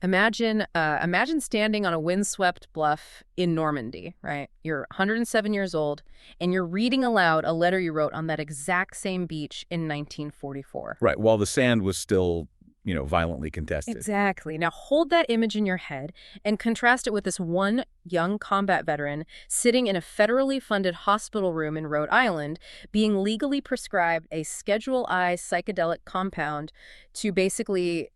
Imagine standing on a windswept bluff in Normandy, right? You're 107 years old, and you're reading aloud a letter you wrote on that exact same beach in 1944. Right, while the sand was still, violently contested. Exactly. Now hold that image in your head and contrast it with this one young combat veteran sitting in a federally funded hospital room in Rhode Island being legally prescribed a Schedule I psychedelic compound to basically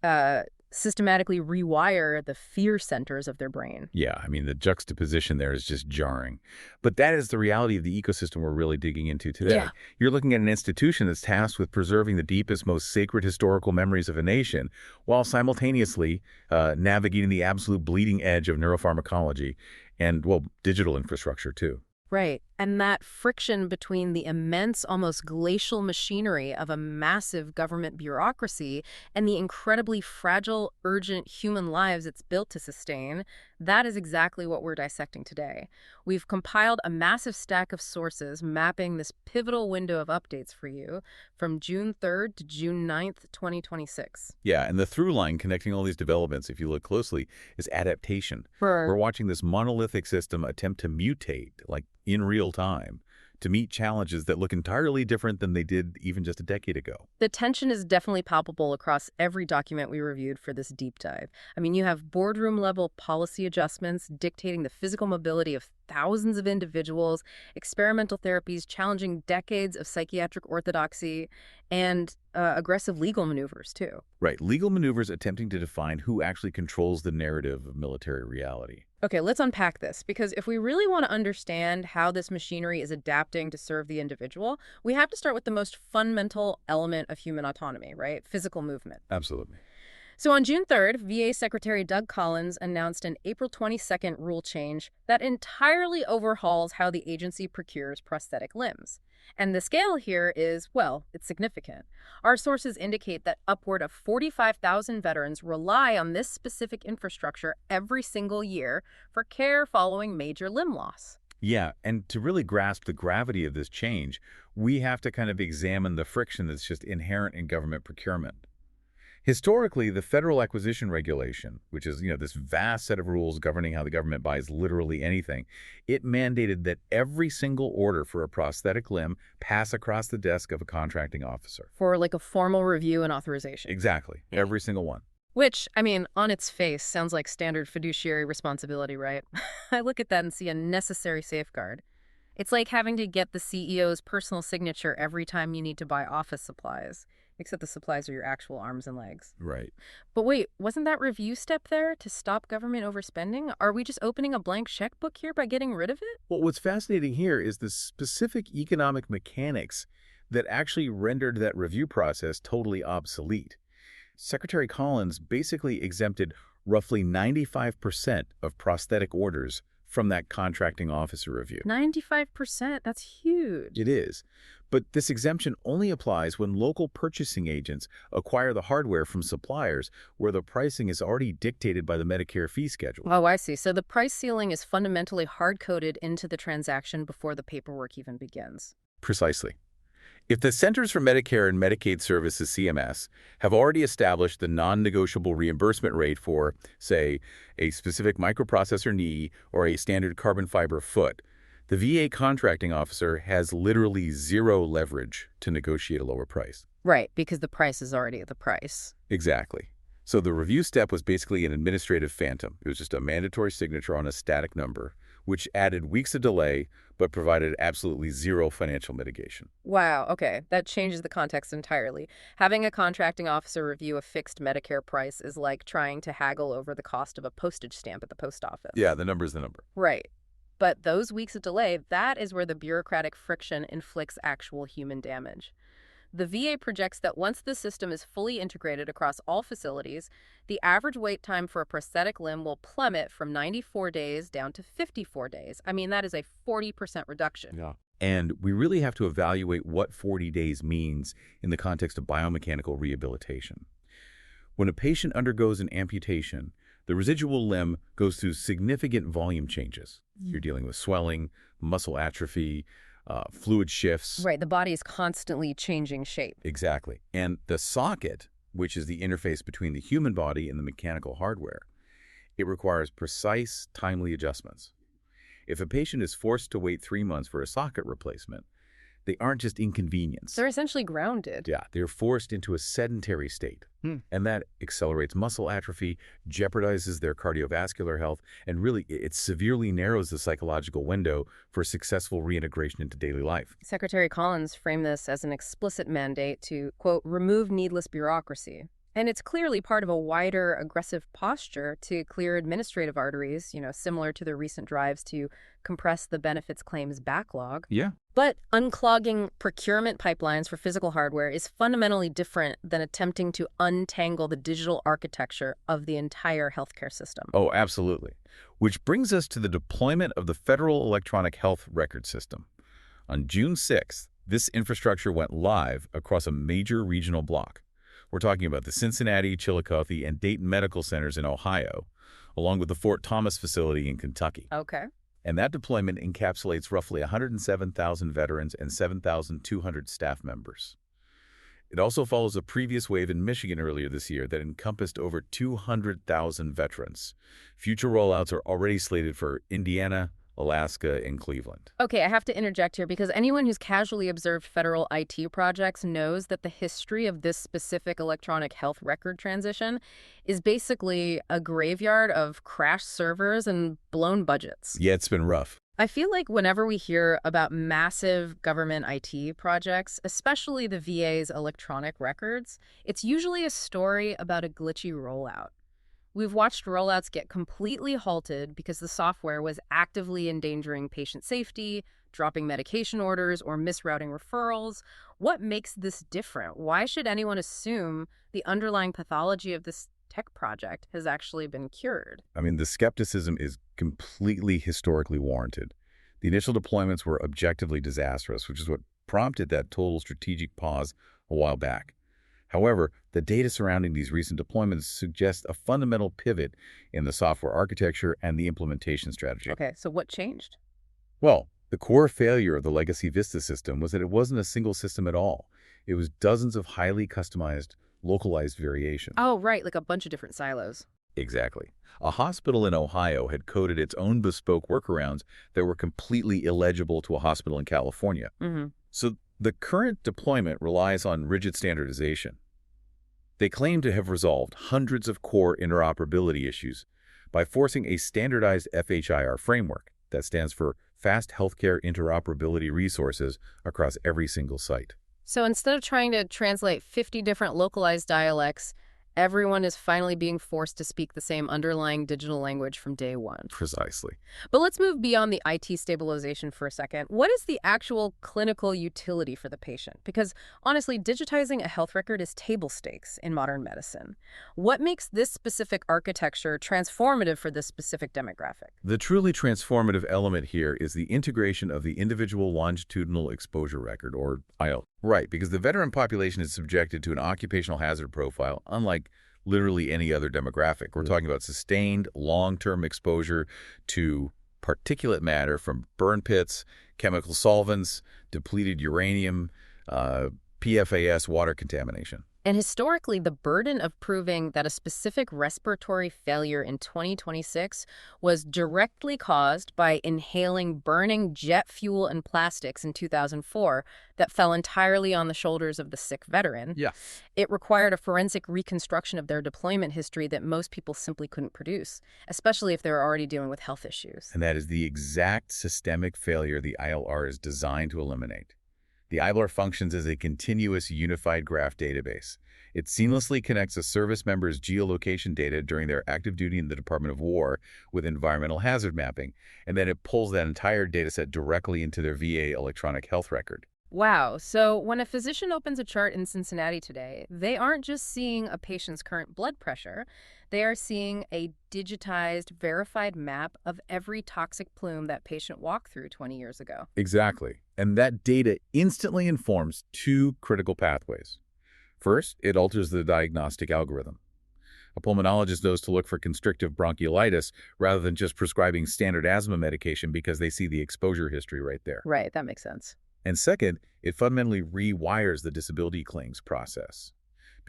systematically rewire the fear centers of their brain. Yeah, I mean, the juxtaposition there is just jarring. But that is the reality of the ecosystem we're really digging into today. Yeah. You're looking at an institution that's tasked with preserving the deepest, most sacred historical memories of a nation, while simultaneously navigating the absolute bleeding edge of neuropharmacology and, well, digital infrastructure, too. Right. And that friction between the immense, almost glacial machinery of a massive government bureaucracy and the incredibly fragile, urgent human lives it's built to sustain, that is exactly what we're dissecting today. We've compiled a massive stack of sources mapping this pivotal window of updates for you from June 3rd to June 9th, 2026. Yeah, and the through line connecting all these developments, if you look closely, is adaptation. We're watching this monolithic system attempt to mutate, like in real time, to meet challenges that look entirely different than they did even just a decade ago. The tension is definitely palpable across every document we reviewed for this deep dive. I mean, you have boardroom-level policy adjustments dictating the physical mobility of thousands of individuals, experimental therapies challenging decades of psychiatric orthodoxy, and aggressive legal maneuvers, too. Right, legal maneuvers attempting to define who actually controls the narrative of military reality. Okay, let's unpack this, because if we really want to understand how this machinery is adapting to serve the individual, we have to start with the most fundamental element of human autonomy, right? Physical movement. Absolutely. So on June 3rd, VA Secretary Doug Collins announced an April 22nd rule change that entirely overhauls how the agency procures prosthetic limbs. And the scale here is, well, it's significant. Our sources indicate that upward of 45,000 veterans rely on this specific infrastructure every single year for care following major limb loss. Yeah, and to really grasp the gravity of this change, we have to kind of examine the friction that's just inherent in government procurement. Historically, the Federal Acquisition Regulation, which is, this vast set of rules governing how the government buys literally anything, it mandated that every single order for a prosthetic limb pass across the desk of a contracting officer. For like a formal review and authorization. Exactly. Every single one. Which, I mean, on its face, sounds like standard fiduciary responsibility, right? I look at that and see a necessary safeguard. It's like having to get the CEO's personal signature every time you need to buy office supplies. Except the supplies are your actual arms and legs. Right. But wait, wasn't that review step there to stop government overspending? Are we just opening a blank checkbook here by getting rid of it? Well, what's fascinating here is the specific economic mechanics that actually rendered that review process totally obsolete. Secretary Collins basically exempted roughly 95% of prosthetic orders from that contracting officer review. 95%? That's huge. It is. But this exemption only applies when local purchasing agents acquire the hardware from suppliers where the pricing is already dictated by the Medicare fee schedule. Oh, I see. So the price ceiling is fundamentally hard-coded into the transaction before the paperwork even begins. Precisely. If the Centers for Medicare and Medicaid Services, CMS, have already established the non-negotiable reimbursement rate for, say, a specific microprocessor knee or a standard carbon fiber foot, the VA contracting officer has literally zero leverage to negotiate a lower price. Right, because the price is already the price. Exactly. So the review step was basically an administrative phantom. It was just a mandatory signature on a static number, which added weeks of delay, but provided absolutely zero financial mitigation. Wow, okay. That changes the context entirely. Having a contracting officer review a fixed Medicare price is like trying to haggle over the cost of a postage stamp at the post office. Yeah, the number is the number. Right. But those weeks of delay, that is where the bureaucratic friction inflicts actual human damage. The VA projects that once the system is fully integrated across all facilities, the average wait time for a prosthetic limb will plummet from 94 days down to 54 days. I mean, that is a 40% reduction. Yeah. And we really have to evaluate what 40 days means in the context of biomechanical rehabilitation. When a patient undergoes an amputation, the residual limb goes through significant volume changes. You're dealing with swelling, muscle atrophy, fluid shifts. Right, the body is constantly changing shape. Exactly. And the socket, which is the interface between the human body and the mechanical hardware, It requires precise, timely adjustments. If a patient is forced to wait 3 months for a socket replacement, they aren't just inconvenienced. They're essentially grounded. Yeah, they're forced into a sedentary state. And that accelerates muscle atrophy, jeopardizes their cardiovascular health, and really, it severely narrows the psychological window for successful reintegration into daily life. Secretary Collins framed this as an explicit mandate to, quote, remove needless bureaucracy. And it's clearly part of a wider, aggressive posture to clear administrative arteries, similar to the recent drives to compress the benefits claims backlog. Yeah. But unclogging procurement pipelines for physical hardware is fundamentally different than attempting to untangle the digital architecture of the entire healthcare system. Oh, absolutely. Which brings us to the deployment of the Federal Electronic Health Record System. On June 6th, this infrastructure went live across a major regional block. We're talking about the Cincinnati, Chillicothe, and Dayton medical centers in Ohio, along with the Fort Thomas facility in Kentucky. Okay. And that deployment encapsulates roughly 107,000 veterans and 7,200 staff members. It also follows a previous wave in Michigan earlier this year that encompassed over 200,000 veterans. Future rollouts are already slated for Indiana, Alaska, and Cleveland. Okay, I have to interject here because anyone who's casually observed federal IT projects knows that the history of this specific electronic health record transition is basically a graveyard of crashed servers and blown budgets. Yeah, it's been rough. I feel like whenever we hear about massive government IT projects, especially the VA's electronic records, it's usually a story about a glitchy rollout. We've watched rollouts get completely halted because the software was actively endangering patient safety, dropping medication orders, or misrouting referrals. What makes this different? Why should anyone assume the underlying pathology of this tech project has actually been cured? I mean, the skepticism is completely historically warranted. The initial deployments were objectively disastrous, which is what prompted that total strategic pause a while back. However, the data surrounding these recent deployments suggests a fundamental pivot in the software architecture and the implementation strategy. Okay, so what changed? Well, the core failure of the legacy Vista system was that it wasn't a single system at all. It was dozens of highly customized, localized variations. Oh, right, like a bunch of different silos. Exactly. A hospital in Ohio had coded its own bespoke workarounds that were completely illegible to a hospital in California. So the current deployment relies on rigid standardization. They claim to have resolved hundreds of core interoperability issues by forcing a standardized FHIR framework that stands for Fast Healthcare Interoperability Resources across every single site. So instead of trying to translate 50 different localized dialects, everyone is finally being forced to speak the same underlying digital language from day one. Precisely. But let's move beyond the IT stabilization for a second. What is the actual clinical utility for the patient? Because honestly, digitizing a health record is table stakes in modern medicine. What makes this specific architecture transformative for this specific demographic? The truly transformative element here is the integration of the individual longitudinal exposure record, or IL. Right, because the veteran population is subjected to an occupational hazard profile, unlike literally any other demographic. We're talking about sustained long-term exposure to particulate matter from burn pits, chemical solvents, depleted uranium, PFAS, water contamination. And historically, the burden of proving that a specific respiratory failure in 2026 was directly caused by inhaling burning jet fuel and plastics in 2004 that fell entirely on the shoulders of the sick veteran. Yeah. It required a forensic reconstruction of their deployment history that most people simply couldn't produce, especially if they were already dealing with health issues. And that is the exact systemic failure the ILR is designed to eliminate. The ILR functions as a continuous unified graph database. It seamlessly connects a service member's geolocation data during their active duty in the Department of War with environmental hazard mapping, and then it pulls that entire dataset directly into their VA electronic health record. Wow. So when a physician opens a chart in Cincinnati today, they aren't just seeing a patient's current blood pressure. They are seeing a digitized, verified map of every toxic plume that patient walked through 20 years ago. Exactly. And that data instantly informs two critical pathways. First, it alters the diagnostic algorithm. A pulmonologist knows to look for constrictive bronchiolitis rather than just prescribing standard asthma medication because they see the exposure history right there. Right, that makes sense. And second, it fundamentally rewires the disability claims process.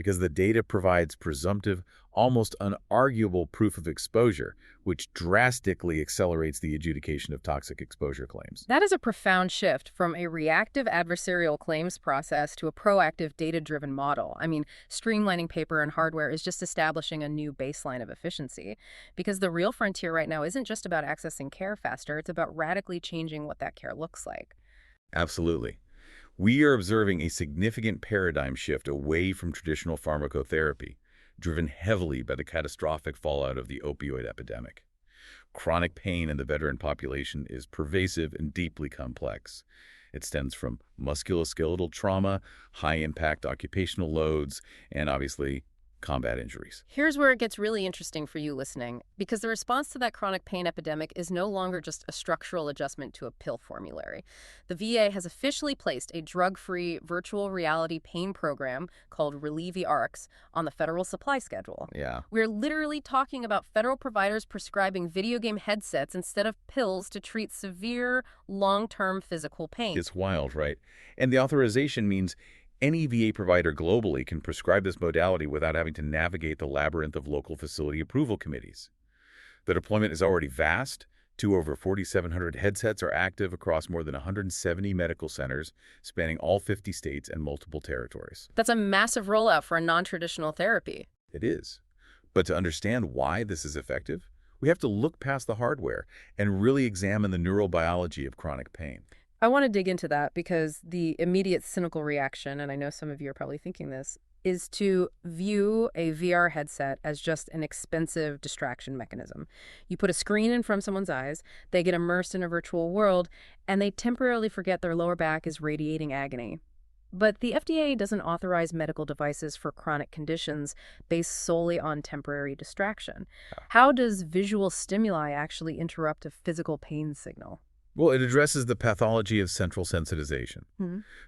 because the data provides presumptive, almost unarguable proof of exposure, which drastically accelerates the adjudication of toxic exposure claims. That is a profound shift from a reactive adversarial claims process to a proactive data-driven model. I mean, streamlining paper and hardware is just establishing a new baseline of efficiency. Because the real frontier right now isn't just about accessing care faster, it's about radically changing what that care looks like. Absolutely. We are observing a significant paradigm shift away from traditional pharmacotherapy, driven heavily by the catastrophic fallout of the opioid epidemic. Chronic pain in the veteran population is pervasive and deeply complex. It stems from musculoskeletal trauma, high-impact occupational loads, and obviously, combat injuries. Here's where it gets really interesting for you listening, because the response to that chronic pain epidemic is no longer just a structural adjustment to a pill formulary. The VA has officially placed a drug-free virtual reality pain program called Relieve-ERX on the federal supply schedule. Yeah. We're literally talking about federal providers prescribing video game headsets instead of pills to treat severe, long-term physical pain. It's wild, right? And the authorization means any VA provider globally can prescribe this modality without having to navigate the labyrinth of local facility approval committees. The deployment is already vast. Over 4,700 headsets are active across more than 170 medical centers, spanning all 50 states and multiple territories. That's a massive rollout for a non-traditional therapy. It is. But to understand why this is effective, we have to look past the hardware and really examine the neurobiology of chronic pain. I want to dig into that because the immediate cynical reaction, and I know some of you are probably thinking this, is to view a VR headset as just an expensive distraction mechanism. You put a screen in front of someone's eyes, they get immersed in a virtual world, and they temporarily forget their lower back is radiating agony. But the FDA doesn't authorize medical devices for chronic conditions based solely on temporary distraction. How does visual stimuli actually interrupt a physical pain signal? Well, it addresses the pathology of central sensitization.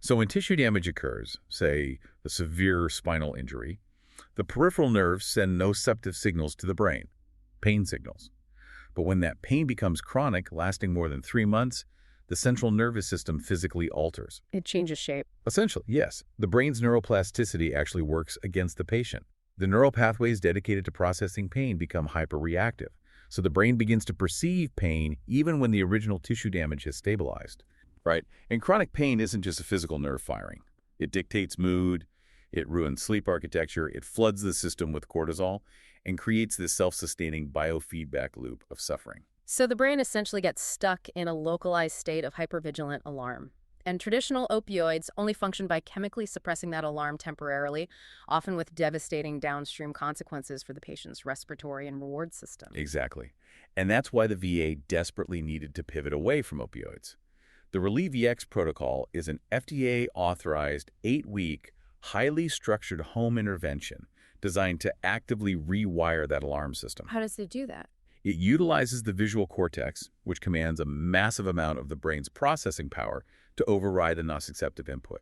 So when tissue damage occurs, say a severe spinal injury, the peripheral nerves send nociceptive signals to the brain, pain signals. But when that pain becomes chronic, lasting more than 3 months, the central nervous system physically alters. It changes shape. Essentially, yes. The brain's neuroplasticity actually works against the patient. The neural pathways dedicated to processing pain become hyperreactive. So the brain begins to perceive pain even when the original tissue damage has stabilized. Right? And chronic pain isn't just a physical nerve firing. It dictates mood, it ruins sleep architecture, it floods the system with cortisol, and creates this self-sustaining biofeedback loop of suffering. So the brain essentially gets stuck in a localized state of hypervigilant alarm. And traditional opioids only function by chemically suppressing that alarm temporarily, often with devastating downstream consequences for the patient's respiratory and reward system. Exactly. And that's why the VA desperately needed to pivot away from opioids. The Relieve-EX protocol is an FDA-authorized 8-week, highly structured home intervention designed to actively rewire that alarm system. How does it do that? It utilizes the visual cortex, which commands a massive amount of the brain's processing power, to override the nociceptive input.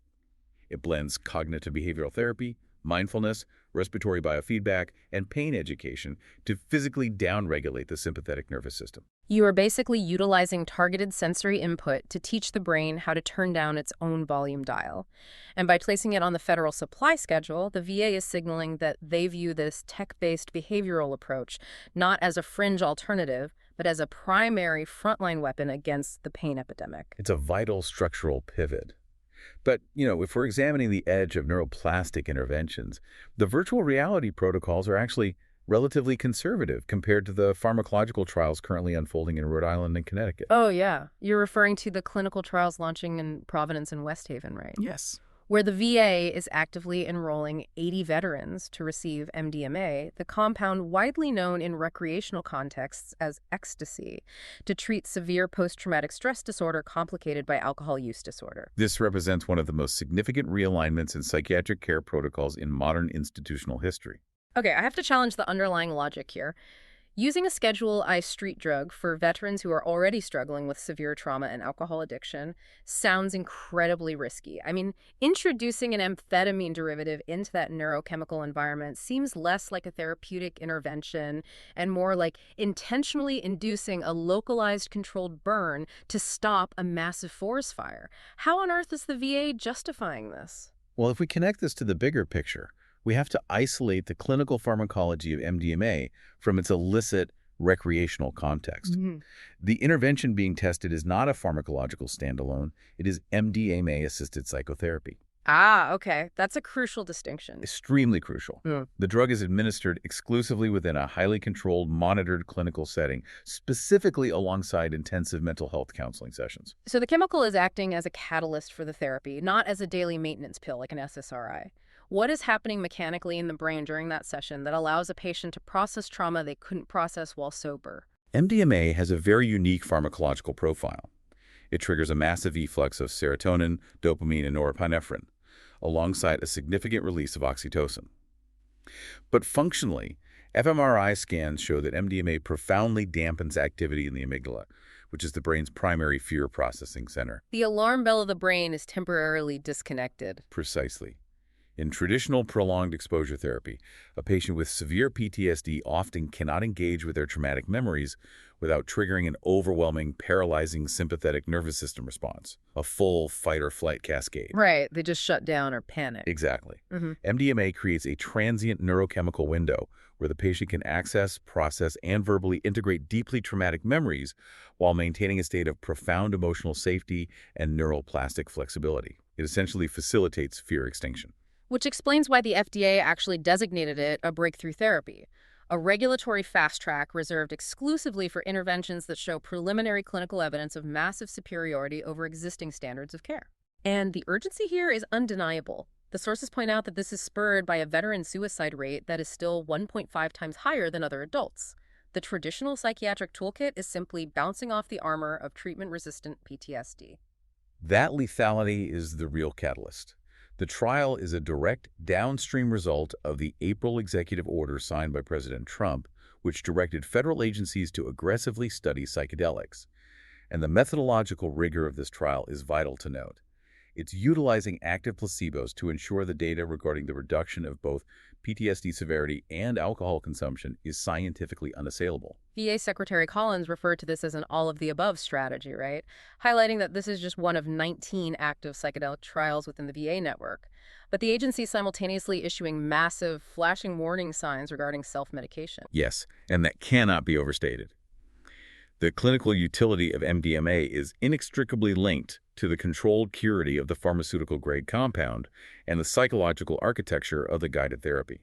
It blends cognitive behavioral therapy, mindfulness, respiratory biofeedback, and pain education to physically downregulate the sympathetic nervous system. You are basically utilizing targeted sensory input to teach the brain how to turn down its own volume dial. And by placing it on the federal supply schedule, the VA is signaling that they view this tech-based behavioral approach not as a fringe alternative, but as a primary frontline weapon against the pain epidemic. It's a vital structural pivot. But, if we're examining the edge of neuroplastic interventions, the virtual reality protocols are actually relatively conservative compared to the pharmacological trials currently unfolding in Rhode Island and Connecticut. Oh, yeah. You're referring to the clinical trials launching in Providence and West Haven, right? Yes. Where the VA is actively enrolling 80 veterans to receive MDMA, the compound widely known in recreational contexts as ecstasy, to treat severe post-traumatic stress disorder complicated by alcohol use disorder. This represents one of the most significant realignments in psychiatric care protocols in modern institutional history. Okay, I have to challenge the underlying logic here. Using a Schedule I street drug for veterans who are already struggling with severe trauma and alcohol addiction sounds incredibly risky. I mean, introducing an amphetamine derivative into that neurochemical environment seems less like a therapeutic intervention and more like intentionally inducing a localized controlled burn to stop a massive forest fire. How on earth is the VA justifying this? Well, if we connect this to the bigger picture, We have to isolate the clinical pharmacology of MDMA from its illicit recreational context. Mhm. The intervention being tested is not a pharmacological standalone. It is MDMA-assisted psychotherapy. Ah, okay. That's a crucial distinction. Extremely crucial. Yeah. The drug is administered exclusively within a highly controlled, monitored clinical setting, specifically alongside intensive mental health counseling sessions. So the chemical is acting as a catalyst for the therapy, not as a daily maintenance pill like an SSRI. What is happening mechanically in the brain during that session that allows a patient to process trauma they couldn't process while sober? MDMA has a very unique pharmacological profile. It triggers a massive efflux of serotonin, dopamine, and norepinephrine, alongside a significant release of oxytocin. But functionally, fMRI scans show that MDMA profoundly dampens activity in the amygdala, which is the brain's primary fear processing center. The alarm bell of the brain is temporarily disconnected. Precisely. In traditional prolonged exposure therapy, a patient with severe PTSD often cannot engage with their traumatic memories without triggering an overwhelming, paralyzing sympathetic nervous system response, a full fight-or-flight cascade. Right, they just shut down or panic. Exactly. Hmm. MDMA creates a transient neurochemical window where the patient can access, process, and verbally integrate deeply traumatic memories while maintaining a state of profound emotional safety and neuroplastic flexibility. It essentially facilitates fear extinction. Which explains why the FDA actually designated it a breakthrough therapy, a regulatory fast track reserved exclusively for interventions that show preliminary clinical evidence of massive superiority over existing standards of care. And the urgency here is undeniable. The sources point out that this is spurred by a veteran suicide rate that is still 1.5 times higher than other adults. The traditional psychiatric toolkit is simply bouncing off the armor of treatment-resistant PTSD. That lethality is the real catalyst. The trial is a direct downstream result of the April executive order signed by President Trump, which directed federal agencies to aggressively study psychedelics. And the methodological rigor of this trial is vital to note. It's utilizing active placebos to ensure the data regarding the reduction of both PTSD severity and alcohol consumption is scientifically unassailable. VA Secretary Collins referred to this as an all-of-the-above strategy, right? Highlighting that this is just one of 19 active psychedelic trials within the VA network. But the agency is simultaneously issuing massive, flashing warning signs regarding self-medication. Yes, and that cannot be overstated. The clinical utility of MDMA is inextricably linked to the controlled purity of the pharmaceutical-grade compound and the psychological architecture of the guided therapy.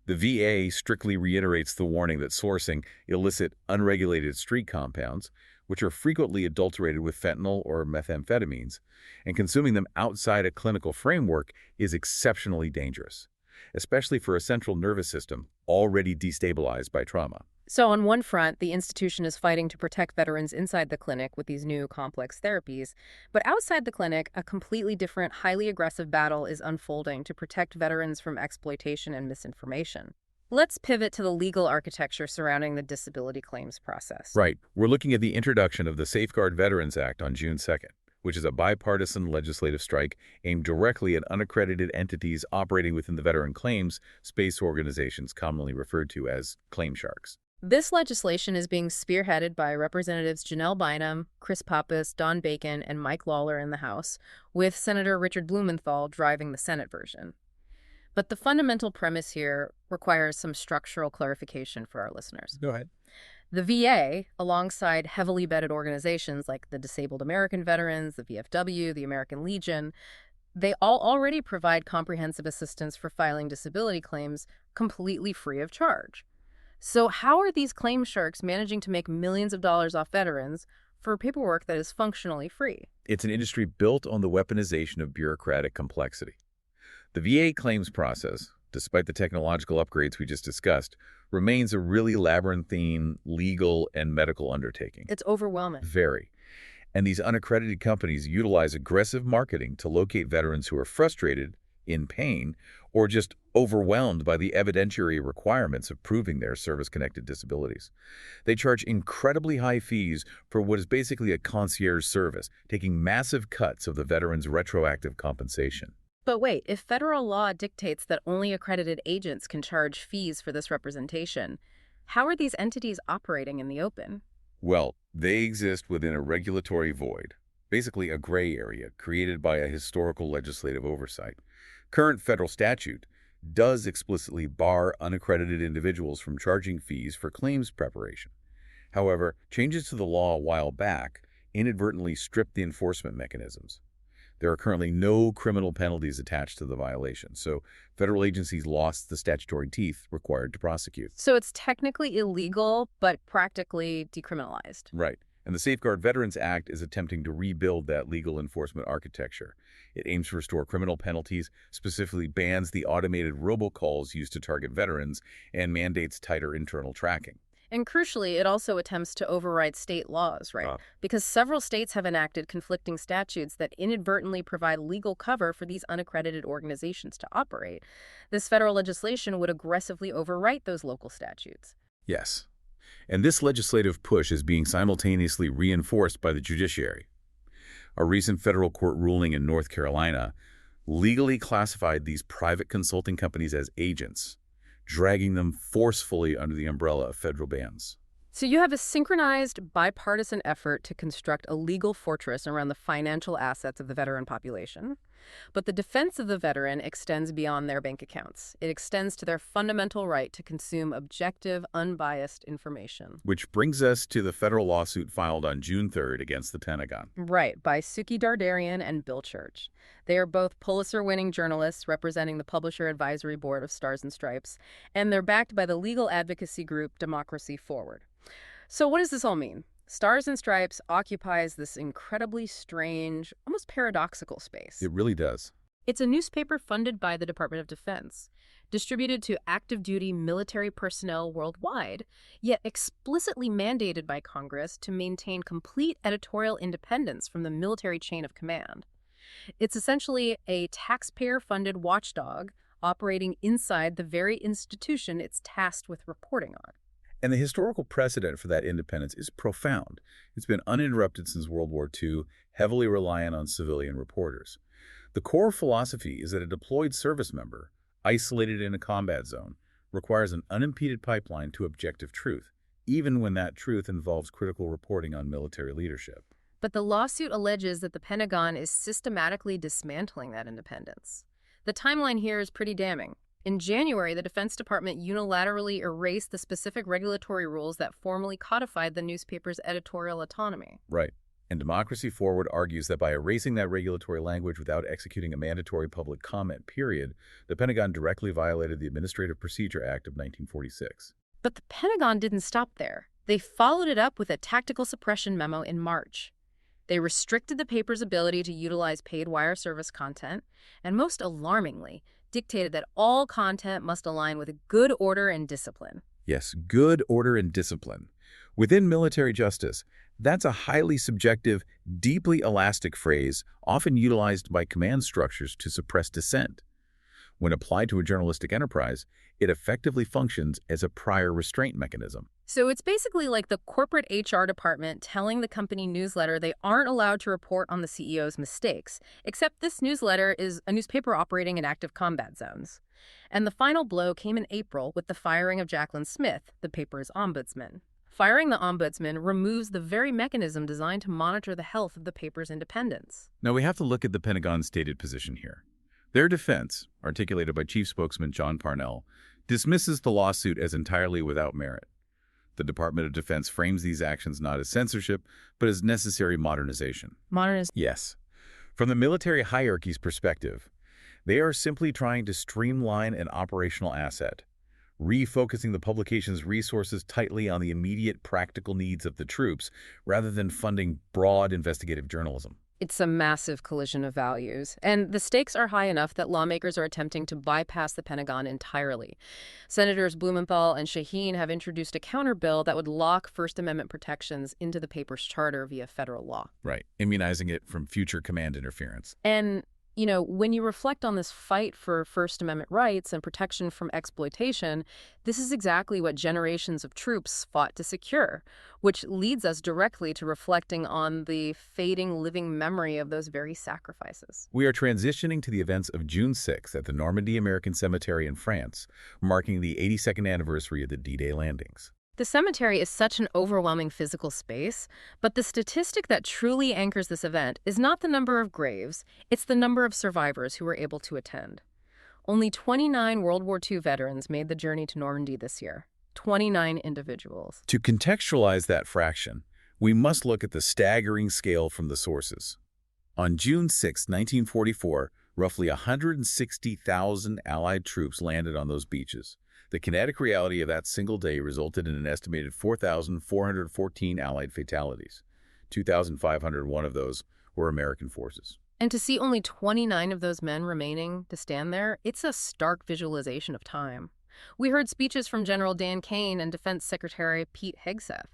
The VA strictly reiterates the warning that sourcing illicit, unregulated street compounds, which are frequently adulterated with fentanyl or methamphetamines, and consuming them outside a clinical framework is exceptionally dangerous, especially for a central nervous system already destabilized by trauma. So on one front, the institution is fighting to protect veterans inside the clinic with these new complex therapies. But outside the clinic, a completely different, highly aggressive battle is unfolding to protect veterans from exploitation and misinformation. Let's pivot to the legal architecture surrounding the disability claims process. Right. We're looking at the introduction of the Safeguard Veterans Act on June 2nd, which is a bipartisan legislative strike aimed directly at unaccredited entities operating within the veteran claims space organizations commonly referred to as claim sharks. This legislation is being spearheaded by Representatives Janelle Bynum, Chris Pappas, Don Bacon, and Mike Lawler in the House, with Senator Richard Blumenthal driving the Senate version. But the fundamental premise here requires some structural clarification for our listeners. Go ahead. The VA, alongside heavily vetted organizations like the Disabled American Veterans, the VFW, the American Legion, they all already provide comprehensive assistance for filing disability claims completely free of charge. So how are these claim sharks managing to make millions of dollars off veterans for paperwork that is functionally free? It's an industry built on the weaponization of bureaucratic complexity. The VA claims process, despite the technological upgrades we just discussed, remains a really labyrinthine legal and medical undertaking. It's overwhelming. Very. And these unaccredited companies utilize aggressive marketing to locate veterans who are frustrated, in pain, or just overwhelmed by the evidentiary requirements of proving their service-connected disabilities. They charge incredibly high fees for what is basically a concierge service, taking massive cuts of the veteran's retroactive compensation. But wait, if federal law dictates that only accredited agents can charge fees for this representation, how are these entities operating in the open? Well, they exist within a regulatory void, basically a gray area created by a historical legislative oversight. Current federal statute does explicitly bar unaccredited individuals from charging fees for claims preparation. However, changes to the law a while back inadvertently stripped the enforcement mechanisms. There are currently no criminal penalties attached to the violation, so federal agencies lost the statutory teeth required to prosecute. So it's technically illegal, but practically decriminalized. Right. And the Safeguard Veterans Act is attempting to rebuild that legal enforcement architecture. It aims to restore criminal penalties, specifically bans the automated robocalls used to target veterans, and mandates tighter internal tracking. And crucially, it also attempts to override state laws, right? Because several states have enacted conflicting statutes that inadvertently provide legal cover for these unaccredited organizations to operate. This federal legislation would aggressively overwrite those local statutes. Yes. And this legislative push is being simultaneously reinforced by the judiciary. A recent federal court ruling in North Carolina legally classified these private consulting companies as agents, dragging them forcefully under the umbrella of federal bans. So you have a synchronized bipartisan effort to construct a legal fortress around the financial assets of the veteran population. But the defense of the veteran extends beyond their bank accounts. It extends to their fundamental right to consume objective, unbiased information. Which brings us to the federal lawsuit filed on June 3rd against the Pentagon. Right, by Suki Dardarian and Bill Church. They are both Pulitzer-winning journalists representing the Publisher Advisory Board of Stars and Stripes, and they're backed by the legal advocacy group Democracy Forward. So what does this all mean? Stars and Stripes occupies this incredibly strange, almost paradoxical space. It really does. It's a newspaper funded by the Department of Defense, distributed to active-duty military personnel worldwide, yet explicitly mandated by Congress to maintain complete editorial independence from the military chain of command. It's essentially a taxpayer-funded watchdog operating inside the very institution it's tasked with reporting on. And the historical precedent for that independence is profound. It's been uninterrupted since World War II, heavily reliant on civilian reporters. The core philosophy is that a deployed service member, isolated in a combat zone, requires an unimpeded pipeline to objective truth, even when that truth involves critical reporting on military leadership. But the lawsuit alleges that the Pentagon is systematically dismantling that independence. The timeline here is pretty damning. In January, the Defense Department unilaterally erased the specific regulatory rules that formally codified the newspaper's editorial autonomy. Right. And Democracy Forward argues that by erasing that regulatory language without executing a mandatory public comment period, the Pentagon directly violated the Administrative Procedure Act of 1946. But the Pentagon didn't stop there. They followed it up with a tactical suppression memo in March. They restricted the paper's ability to utilize paid wire service content, and most alarmingly, dictated that all content must align with good order and discipline. Yes, good order and discipline. Within military justice, that's a highly subjective, deeply elastic phrase often utilized by command structures to suppress dissent. When applied to a journalistic enterprise, it effectively functions as a prior restraint mechanism. So it's basically like the corporate HR department telling the company newsletter they aren't allowed to report on the CEO's mistakes, except this newsletter is a newspaper operating in active combat zones. And the final blow came in April with the firing of Jacqueline Smith, the paper's ombudsman. Firing the ombudsman removes the very mechanism designed to monitor the health of the paper's independence. Now we have to look at the Pentagon's stated position here. Their defense, articulated by Chief Spokesman John Parnell, dismisses the lawsuit as entirely without merit. The Department of Defense frames these actions not as censorship, but as necessary modernization. Yes. From the military hierarchy's perspective, they are simply trying to streamline an operational asset, refocusing the publication's resources tightly on the immediate practical needs of the troops rather than funding broad investigative journalism. It's a massive collision of values, and the stakes are high enough that lawmakers are attempting to bypass the Pentagon entirely. Senators Blumenthal and Shaheen have introduced a counter bill that would lock First Amendment protections into the paper's charter via federal law. Right, immunizing it from future command interference. And you know, when you reflect on this fight for First Amendment rights and protection from exploitation, this is exactly what generations of troops fought to secure, which leads us directly to reflecting on the fading living memory of those very sacrifices. We are transitioning to the events of June 6th at the Normandy American Cemetery in France, marking the 82nd anniversary of the D-Day landings. The cemetery is such an overwhelming physical space, but the statistic that truly anchors this event is not the number of graves, it's the number of survivors who were able to attend. Only 29 World War II veterans made the journey to Normandy this year. 29 individuals. To contextualize that fraction, we must look at the staggering scale from the sources. On June 6, 1944, roughly 160,000 Allied troops landed on those beaches. The kinetic reality of that single day resulted in an estimated 4,414 Allied fatalities. 2,501 of those were American forces. And to see only 29 of those men remaining to stand there, it's a stark visualization of time. We heard speeches from General Dan Kane and Defense Secretary Pete Hegseth.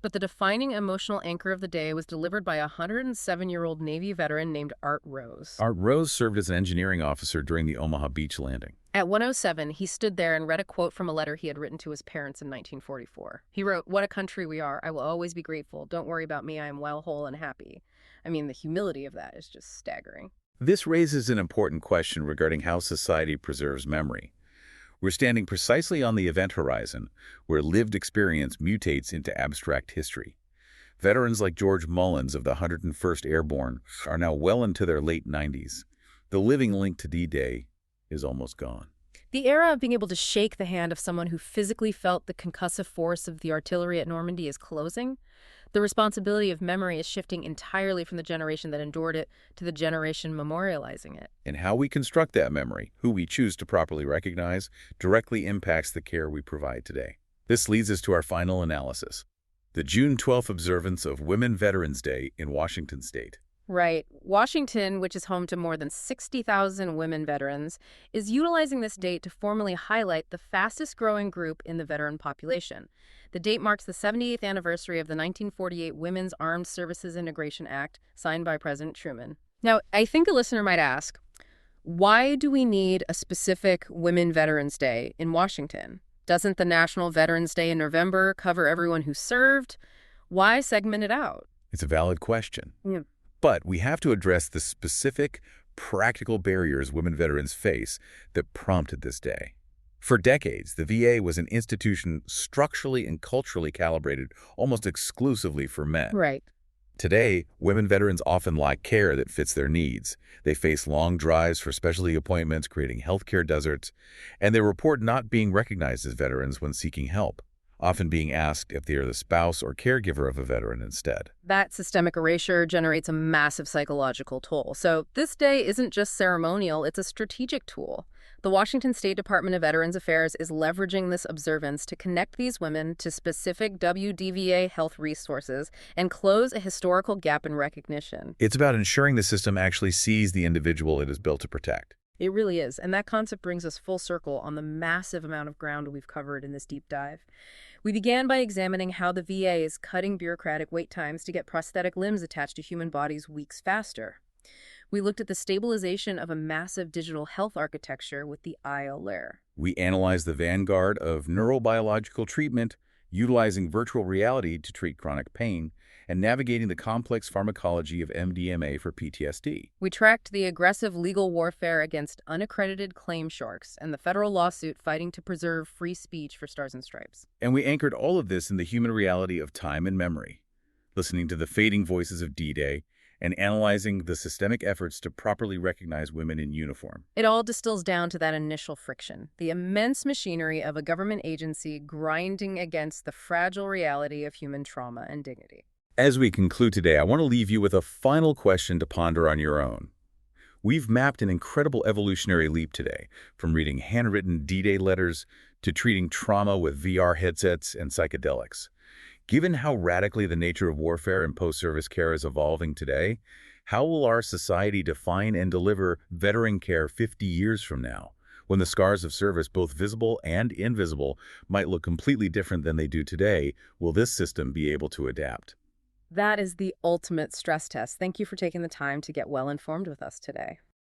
But the defining emotional anchor of the day was delivered by a 107-year-old Navy veteran named Art Rose. Art Rose served as an engineering officer during the Omaha Beach landing. At 107, he stood there and read a quote from a letter he had written to his parents in 1944. He wrote, "What a country we are. I will always be grateful. Don't worry about me. I am well, whole, and happy." I mean, the humility of that is just staggering. This raises an important question regarding how society preserves memory. We're standing precisely on the event horizon, where lived experience mutates into abstract history. Veterans like George Mullins of the 101st Airborne are now well into their late 90s. The living link to D-Day is almost gone. The era of being able to shake the hand of someone who physically felt the concussive force of the artillery at Normandy is closing. The responsibility of memory is shifting entirely from the generation that endured it to the generation memorializing it. And how we construct that memory, who we choose to properly recognize, directly impacts the care we provide today. This leads us to our final analysis: the June 12th observance of Women Veterans Day in Washington State. Right. Washington, which is home to more than 60,000 women veterans, is utilizing this date to formally highlight the fastest growing group in the veteran population. The date marks the 78th anniversary of the 1948 Women's Armed Services Integration Act, signed by President Truman. Now, I think a listener might ask, why do we need a specific Women Veterans Day in Washington? Doesn't the National Veterans Day in November cover everyone who served? Why segment it out? It's a valid question. Yeah. But we have to address the specific, practical barriers women veterans face that prompted this day. For decades, the VA was an institution structurally and culturally calibrated almost exclusively for men. Right. Today, women veterans often lack care that fits their needs. They face long drives for specialty appointments, creating healthcare deserts, and they report not being recognized as veterans when seeking help, often being asked if they are the spouse or caregiver of a veteran instead. That systemic erasure generates a massive psychological toll. So this day isn't just ceremonial, it's a strategic tool. The Washington State Department of Veterans Affairs is leveraging this observance to connect these women to specific WDVA health resources and close a historical gap in recognition. It's about ensuring the system actually sees the individual it is built to protect. It really is. And that concept brings us full circle on the massive amount of ground we've covered in this deep dive. We began by examining how the VA is cutting bureaucratic wait times to get prosthetic limbs attached to human bodies weeks faster. We looked at the stabilization of a massive digital health architecture with the IO layer. We analyzed the vanguard of neurobiological treatment, utilizing virtual reality to treat chronic pain, and navigating the complex pharmacology of MDMA for PTSD. We tracked the aggressive legal warfare against unaccredited claim sharks and the federal lawsuit fighting to preserve free speech for Stars and Stripes. And we anchored all of this in the human reality of time and memory, listening to the fading voices of D-Day and analyzing the systemic efforts to properly recognize women in uniform. It all distills down to that initial friction, the immense machinery of a government agency grinding against the fragile reality of human trauma and dignity. As we conclude today, I want to leave you with a final question to ponder on your own. We've mapped an incredible evolutionary leap today, from reading handwritten D-Day letters to treating trauma with VR headsets and psychedelics. Given how radically the nature of warfare and post-service care is evolving today, how will our society define and deliver veteran care 50 years from now, when the scars of service, both visible and invisible, might look completely different than they do today? Will this system be able to adapt? That is the ultimate stress test. Thank you for taking the time to get well informed with us today.